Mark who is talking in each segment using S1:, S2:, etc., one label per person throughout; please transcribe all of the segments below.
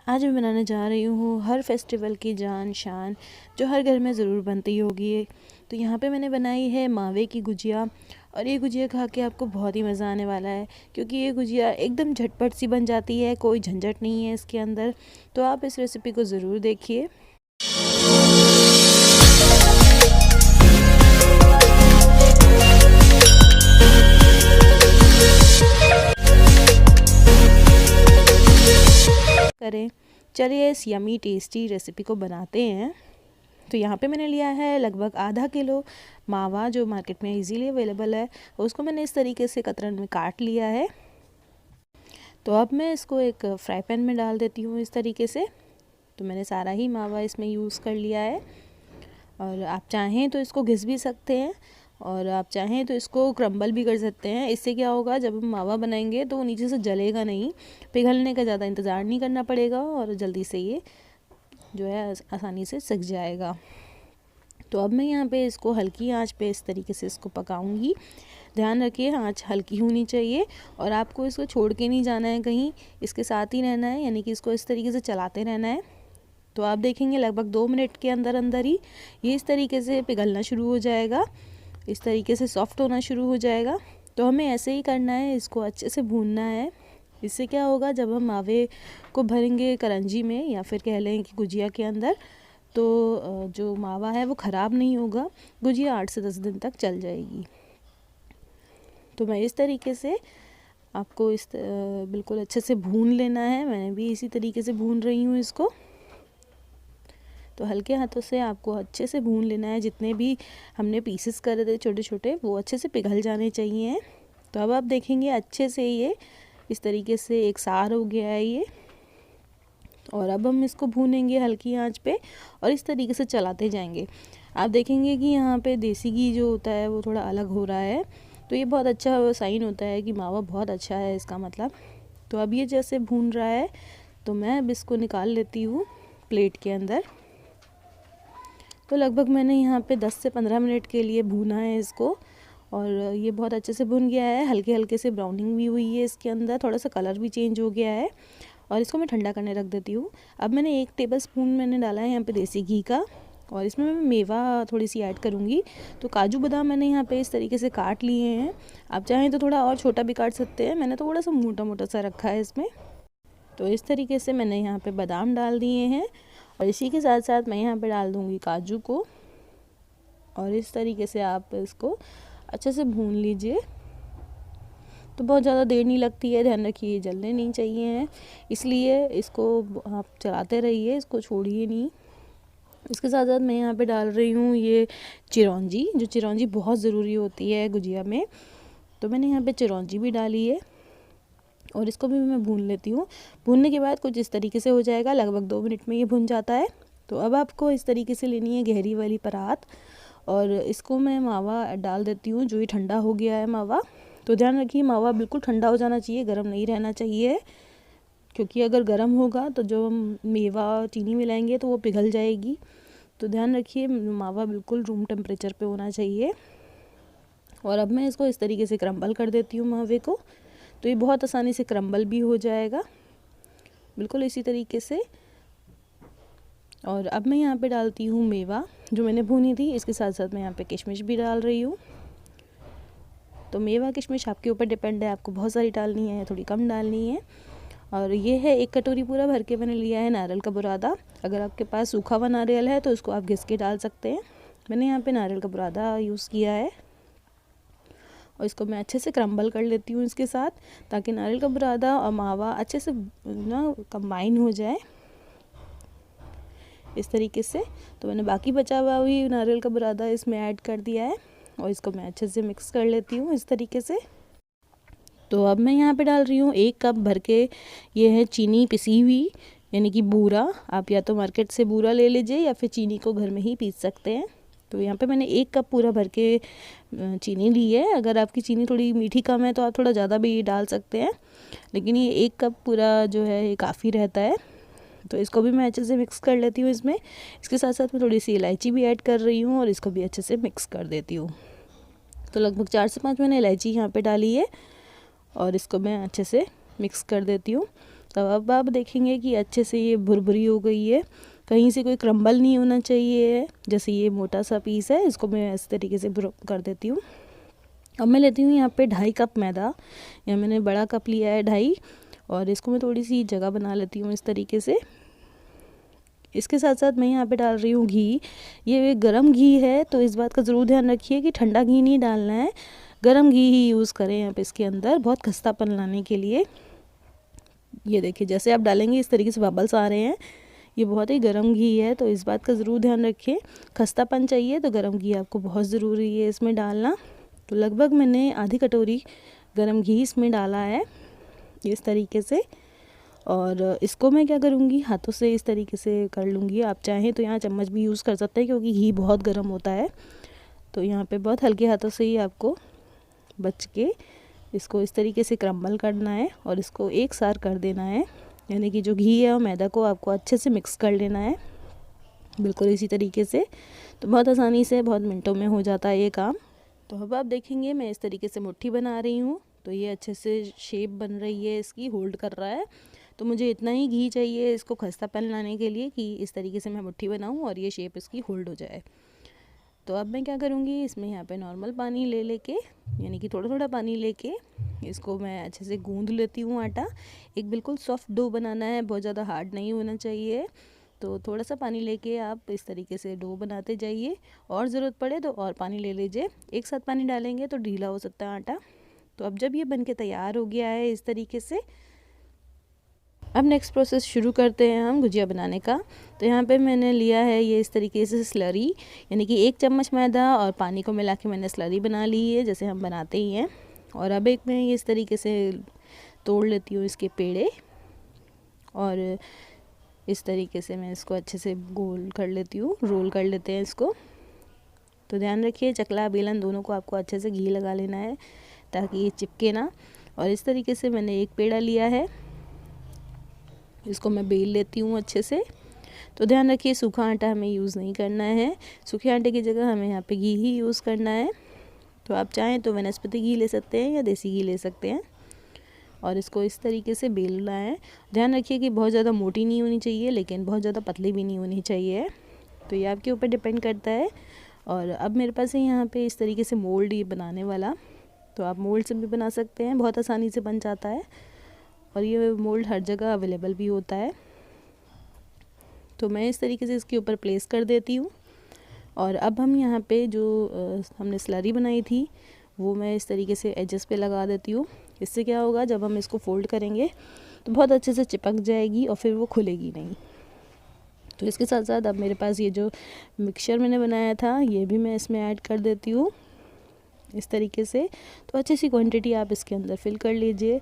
S1: आज मैं बनाने जा रही हूँ हर फेस्टिवल की जान शान, जो हर घर में ज़रूर बनती होगी। तो यहाँ पे मैंने बनाई है मावे की गुजिया, और ये गुजिया खा के आपको बहुत ही मज़ा आने वाला है, क्योंकि ये गुजिया एकदम झटपट सी बन जाती है, कोई झंझट नहीं है इसके अंदर। तो आप इस रेसिपी को ज़रूर देखिए। करें, चलिए इस यमी टेस्टी रेसिपी को बनाते हैं। तो यहाँ पे मैंने लिया है लगभग आधा किलो मावा, जो मार्केट में इजीली अवेलेबल है। उसको मैंने इस तरीके से कतरन में काट लिया है। तो अब मैं इसको एक फ्राई पैन में डाल देती हूँ इस तरीके से। तो मैंने सारा ही मावा इसमें यूज़ कर लिया है, और आप चाहें तो इसको घिस भी सकते हैं, और आप चाहें तो इसको क्रम्बल भी कर सकते हैं। इससे क्या होगा, जब हम मावा बनाएंगे तो वो नीचे से जलेगा नहीं, पिघलने का ज़्यादा इंतज़ार नहीं करना पड़ेगा, और जल्दी से ये जो है आसानी से सिक जाएगा। तो अब मैं यहाँ पे इसको हल्की आंच पे इस तरीके से इसको पकाऊंगी। ध्यान रखिए आंच हल्की होनी चाहिए, और आपको इसको छोड़ के नहीं जाना है कहीं, इसके साथ ही रहना है, यानी कि इसको इस तरीके से चलाते रहना है। तो आप देखेंगे लगभग 2 मिनट के अंदर अंदर ही ये इस तरीके से पिघलना शुरू हो जाएगा, इस तरीके से सॉफ्ट होना शुरू हो जाएगा। तो हमें ऐसे ही करना है, इसको अच्छे से भूनना है। इससे क्या होगा, जब हम मावे को भरेंगे करंजी में, या फिर कह लें कि गुजिया के अंदर, तो जो मावा है वो ख़राब नहीं होगा, गुजिया 8 से 10 दिन तक चल जाएगी। तो मैं इस तरीके से आपको बिल्कुल अच्छे से भून लेना है। मैंने भी इसी तरीके से भून रही हूँ इसको। तो हल्के हाथों से आपको अच्छे से भून लेना है। जितने भी हमने पीसेस करे थे छोटे छोटे, वो अच्छे से पिघल जाने चाहिए। तो अब आप देखेंगे अच्छे से ये इस तरीके से एक सार हो गया है ये। और अब हम इसको भूनेंगे हल्की आंच पे, और इस तरीके से चलाते जाएंगे। आप देखेंगे कि यहाँ पे देसी घी जो होता है वो थोड़ा अलग हो रहा है, तो ये बहुत अच्छा साइन होता है कि मावा बहुत अच्छा है इसका मतलब। तो अब ये जैसे भून रहा है, तो मैं अब इसको निकाल लेती हूँ प्लेट के अंदर। तो लगभग मैंने यहाँ पे 10 से 15 मिनट के लिए भूना है इसको, और ये बहुत अच्छे से भुन गया है। हल्के हल्के से ब्राउनिंग भी हुई है इसके अंदर, थोड़ा सा कलर भी चेंज हो गया है। और इसको मैं ठंडा करने रख देती हूँ। अब मैंने 1 टेबलस्पून मैंने डाला है यहाँ पे देसी घी का, और इसमें मैं मेवा थोड़ी सी ऐड करूँगी। तो काजू बादाम मैंने यहाँ पे इस तरीके से काट लिए हैं। आप चाहें तो थोड़ा और छोटा भी काट सकते हैं, मैंने थोड़ा सा मोटा मोटा सा रखा है इसमें। तो इस तरीके से मैंने यहाँ पे बादाम डाल दिए हैं, और इसी के साथ साथ मैं यहाँ पे डाल दूँगी काजू को। और इस तरीके से आप इसको अच्छे से भून लीजिए। तो बहुत ज़्यादा देर नहीं लगती है, ध्यान रखिए जलने नहीं चाहिए हैं, इसलिए इसको आप चलाते रहिए, इसको छोड़िए नहीं। इसके साथ साथ मैं यहाँ पे डाल रही हूँ ये चिरौंजी, जो चिरौंजी बहुत ज़रूरी होती है गुजिया में। तो मैंने यहाँ पे चिरौंजी भी डाली है, और इसको भी मैं भून लेती हूँ। भूनने के बाद कुछ इस तरीके से हो जाएगा, लगभग 2 मिनट में ये भुन जाता है। तो अब आपको इस तरीके से लेनी है गहरी वाली परात, और इसको मैं मावा डाल देती हूँ, जो ये ठंडा हो गया है मावा। तो ध्यान रखिए मावा बिल्कुल ठंडा हो जाना चाहिए, गर्म नहीं रहना चाहिए, क्योंकि अगर गर्म होगा तो जो हम मेवा चीनी मिलाएंगे तो वो पिघल जाएगी। तो ध्यान रखिए मावा बिल्कुल रूम टेम्परेचर पे होना चाहिए। और अब मैं इसको इस तरीके से क्रम्बल कर देती हूँ मावे को, तो ये बहुत आसानी से क्रम्बल भी हो जाएगा, बिल्कुल इसी तरीके से। और अब मैं यहाँ पे डालती हूँ मेवा जो मैंने भूनी थी, इसके साथ साथ मैं यहाँ पे किशमिश भी डाल रही हूँ। तो मेवा किशमिश आपके ऊपर डिपेंड है, आपको बहुत सारी डालनी है या थोड़ी कम डालनी है। और ये है 1 कटोरी पूरा भर के मैंने लिया है नारियल का बुरादा। अगर आपके पास सूखा हुआ नारियल है तो उसको आप घिस के डाल सकते हैं। मैंने यहाँ पे नारियल का बुरादा यूज़ किया है, और इसको मैं अच्छे से क्रम्बल कर लेती हूँ इसके साथ, ताकि नारियल का बुरादा और मावा अच्छे से ना कंबाइन हो जाए इस तरीके से। तो मैंने बाकी बचा हुआ भी नारियल का बुरादा इसमें ऐड कर दिया है, और इसको मैं अच्छे से मिक्स कर लेती हूँ इस तरीके से। तो अब मैं यहाँ पे डाल रही हूँ 1 कप भर के, ये है चीनी पिसी हुई, यानी कि बूरा। आप या तो मार्केट से बूरा ले लीजिए, या फिर चीनी को घर में ही पीस सकते हैं। तो यहाँ पे मैंने 1 कप पूरा भर के चीनी ली है। अगर आपकी चीनी थोड़ी मीठी कम है तो आप थोड़ा ज़्यादा भी डाल सकते हैं, लेकिन ये 1 कप पूरा जो है ये काफ़ी रहता है। तो इसको भी मैं अच्छे से मिक्स कर लेती हूँ इसमें। इसके साथ साथ मैं थोड़ी सी इलायची भी ऐड कर रही हूँ, और इसको भी अच्छे से मिक्स कर देती हूँ। तो लगभग 4 से 5 मैंने इलायची यहाँ पे डाली है, और इसको मैं अच्छे से मिक्स कर देती हूँ। तो अब आप देखेंगे कि अच्छे से ये भुरभुरी हो गई है, कहीं से कोई क्रम्बल नहीं होना चाहिए। जैसे ये मोटा सा पीस है, इसको मैं इस तरीके से कर देती हूँ। अब मैं लेती हूँ यहाँ पे 2.5 कप मैदा, या मैंने बड़ा कप लिया है 2.5, और इसको मैं थोड़ी सी जगह बना लेती हूँ इस तरीके से। इसके साथ साथ मैं यहाँ पे डाल रही हूँ घी। ये गरम घी है, तो इस बात का ज़रूर ध्यान रखिए कि ठंडा घी नहीं डालना है, गरम घी ही यूज़ करें यहाँ पे इसके अंदर, बहुत खस्तापन लाने के लिए। ये देखिए जैसे आप डालेंगे इस तरीके से बबल्स आ रहे हैं, ये बहुत ही गर्म घी है, तो इस बात का ज़रूर ध्यान रखें। खस्तापन चाहिए तो गर्म घी आपको बहुत ज़रूरी है इसमें डालना। तो लगभग मैंने आधी कटोरी गर्म घी इसमें डाला है इस तरीके से, और इसको मैं क्या करूँगी, हाथों से इस तरीके से कर लूँगी। आप चाहें तो यहाँ चम्मच भी यूज़ कर सकते हैं, क्योंकि घी बहुत गर्म होता है। तो यहाँ पे बहुत हल्के हाथों से ही आपको बच के इसको इस तरीके से क्रम्बल करना है और इसको एक सार कर देना है, यानी कि जो घी है और मैदा को आपको अच्छे से मिक्स कर लेना है, बिल्कुल इसी तरीके से। तो बहुत आसानी से, बहुत मिनटों में हो जाता है ये काम। तो अब आप देखेंगे मैं इस तरीके से मुट्ठी बना रही हूँ, तो ये अच्छे से शेप बन रही है, इसकी होल्ड कर रहा है। तो मुझे इतना ही घी चाहिए इसको खस्तापन लाने के लिए कि इस तरीके से मैं मुट्ठी बनाऊँ और ये शेप इसकी होल्ड हो जाए। तो अब मैं क्या करूँगी, इसमें यहाँ पे नॉर्मल पानी ले लेके, यानी कि थोड़ा थोड़ा पानी लेके इसको मैं अच्छे से गूंद लेती हूँ आटा। एक बिल्कुल सॉफ्ट डो बनाना है, बहुत ज़्यादा हार्ड नहीं होना चाहिए। तो थोड़ा सा पानी लेके आप इस तरीके से डो बनाते जाइए, और ज़रूरत पड़े तो और पानी ले लीजिए। एक साथ पानी डालेंगे तो ढीला हो सकता है आटा। तो अब जब ये बनके तैयार हो गया है इस तरीके से, अब नेक्स्ट प्रोसेस शुरू करते हैं हम गुजिया बनाने का। तो यहाँ पे मैंने लिया है ये इस तरीके से स्लरी, यानी कि 1 चम्मच मैदा और पानी को मिला के मैंने स्लरी बना ली है, जैसे हम बनाते ही हैं। और अब एक मैं ये इस तरीके से तोड़ लेती हूँ इसके पेड़े, और इस तरीके से मैं इसको अच्छे से गोल कर लेती हूँ, रोल कर लेते हैं इसको। तो ध्यान रखिए चकला बेलन दोनों को आपको अच्छे से घी लगा लेना है ताकि ये चिपके ना। और इस तरीके से मैंने एक पेड़ा लिया है, इसको मैं बेल लेती हूँ अच्छे से। तो ध्यान रखिए सूखा आटा हमें यूज़ नहीं करना है, सूखे आटे की जगह हमें यहाँ पे घी ही यूज़ करना है। तो आप चाहें तो वनस्पति घी ले सकते हैं या देसी घी ले सकते हैं, और इसको इस तरीके से बेलना है। ध्यान रखिए कि बहुत ज़्यादा मोटी नहीं होनी चाहिए, लेकिन बहुत ज़्यादा पतली भी नहीं होनी चाहिए, तो ये आपके ऊपर डिपेंड करता है। और अब मेरे पास है यहाँ पे इस तरीके से मोल्ड ये बनाने वाला, तो आप मोल्ड से भी बना सकते हैं, बहुत आसानी से बन जाता है, और ये मोल्ड हर जगह अवेलेबल भी होता है। तो मैं इस तरीके से इसके ऊपर प्लेस कर देती हूँ। और अब हम यहाँ पे जो हमने स्लरी बनाई थी वो मैं इस तरीके से एजेस पे लगा देती हूँ। इससे क्या होगा, जब हम इसको फोल्ड करेंगे तो बहुत अच्छे से चिपक जाएगी और फिर वो खुलेगी नहीं। तो इसके साथ साथ अब मेरे पास ये जो मिक्सचर मैंने बनाया था ये भी मैं इसमें ऐड कर देती हूँ इस तरीके से। तो अच्छी सी क्वांटिटी आप इसके अंदर फिल कर लीजिए,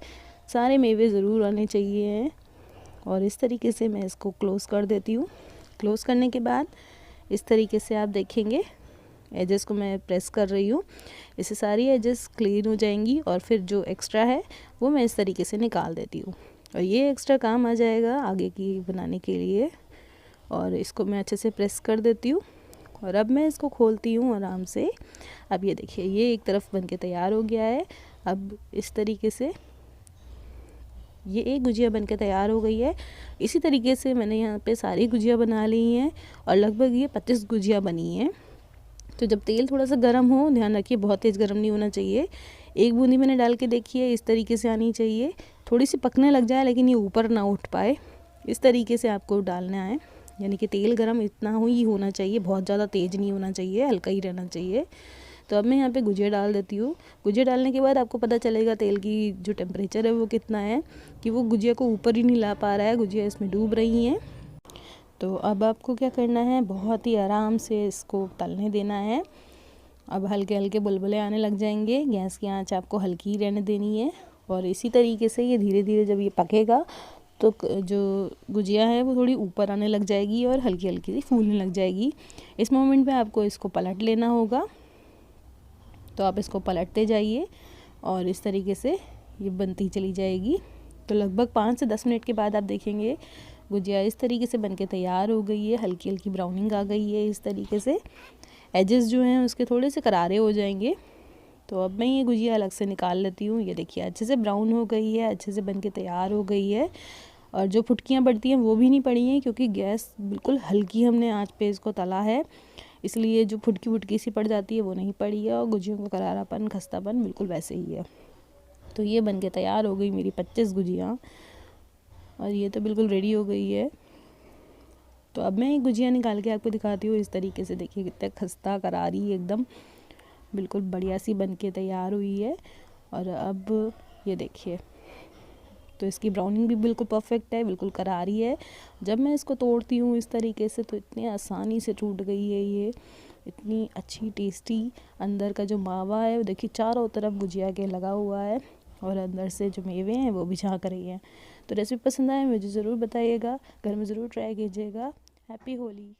S1: सारे मेवे ज़रूर आने चाहिए। और इस तरीके से मैं इसको क्लोज़ कर देती हूँ। क्लोज़ करने के बाद इस तरीके से आप देखेंगे एजेस को मैं प्रेस कर रही हूँ, इससे सारी एजेस क्लीन हो जाएंगी, और फिर जो एक्स्ट्रा है वो मैं इस तरीके से निकाल देती हूँ, और ये एक्स्ट्रा काम आ जाएगा आगे की बनाने के लिए। और इसको मैं अच्छे से प्रेस कर देती हूँ, और अब मैं इसको खोलती हूँ आराम से। अब ये देखिए ये एक तरफ बनके तैयार हो गया है। अब इस तरीके से ये एक गुजिया बनके तैयार हो गई है। इसी तरीके से मैंने यहाँ पे सारी गुजिया बना ली हैं, और लगभग ये 25 गुजिया बनी हैं। तो जब तेल थोड़ा सा गर्म हो, ध्यान रखिए बहुत तेज़ गर्म नहीं होना चाहिए, एक बूंदी मैंने डाल के देखी है, इस तरीके से आनी चाहिए। थोड़ी सी पकने लग जाए लेकिन ये ऊपर ना उठ पाए, इस तरीके से आपको डालना है, यानी कि तेल गर्म इतना ही होना चाहिए, बहुत ज़्यादा तेज़ नहीं होना चाहिए, हल्का ही रहना चाहिए। तो अब मैं यहाँ पे गुजिया डाल देती हूँ। गुजिया डालने के बाद आपको पता चलेगा तेल की जो टेम्परेचर है वो कितना है, कि वो गुजिया को ऊपर ही नहीं ला पा रहा है, गुजिया इसमें डूब रही हैं। तो अब आपको क्या करना है, बहुत ही आराम से इसको तलने देना है। अब हल्के हल्के बुलबुले आने लग जाएंगे, गैस की आंच आपको हल्की ही रहने देनी है, और इसी तरीके से ये धीरे धीरे जब ये पकेगा तो जो गुजिया है वो थोड़ी ऊपर आने लग जाएगी और हल्की हल्की सी फूलने लग जाएगी। इस मोमेंट पे आपको इसको पलट लेना होगा, तो आप इसको पलटते जाइए और इस तरीके से ये बनती चली जाएगी। तो लगभग 5 से 10 मिनट के बाद आप देखेंगे गुजिया इस तरीके से बनके तैयार हो गई है, हल्की हल्की ब्राउनिंग आ गई है इस तरीके से, एजेस जो हैं उसके थोड़े से करारे हो जाएंगे। तो अब मैं ये गुजिया अलग से निकाल लेती हूँ। ये देखिए अच्छे से ब्राउन हो गई है, अच्छे से बनके तैयार हो गई है। और जो फुटकियाँ पड़ती हैं वो भी नहीं पड़ी हैं, क्योंकि गैस बिल्कुल हल्की हमने आंच पे इसको तला है, इसलिए जो फुटकी फुटकी सी पड़ जाती है वो नहीं पड़ी है। और गुजियों का करारापन, खस्तापन बिल्कुल वैसे ही है। तो ये बन के तैयार हो गई मेरी 25 गुजियाँ, और ये तो बिल्कुल रेडी हो गई है। तो अब मैं ये गुजिया निकाल के आपको दिखाती हूँ। इस तरीके से देखिए कितना खस्ता करारी एकदम बिल्कुल बढ़िया सी बन के तैयार हुई है। और अब ये देखिए, तो इसकी ब्राउनिंग भी बिल्कुल परफेक्ट है, बिल्कुल करारी है। जब मैं इसको तोड़ती हूँ इस तरीके से तो इतनी आसानी से टूट गई है ये, इतनी अच्छी टेस्टी। अंदर का जो मावा है वो देखिए चारों तरफ गुजिया के लगा हुआ है, और अंदर से जो मेवे हैं वो भी झाँक रही हैं। तो रेसिपी पसंद आए मुझे ज़रूर बताइएगा, घर में ज़रूर ट्राई कीजिएगा। हैप्पी होली।